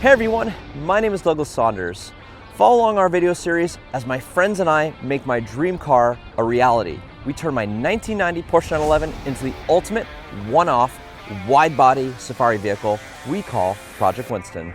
Hey everyone, my name is Douglas Sonders. Follow along our video series as my friends and I make my dream car a reality. We turn my 1990 Porsche 911 into the ultimate one-off wide-body safari vehicle we call Project Winston.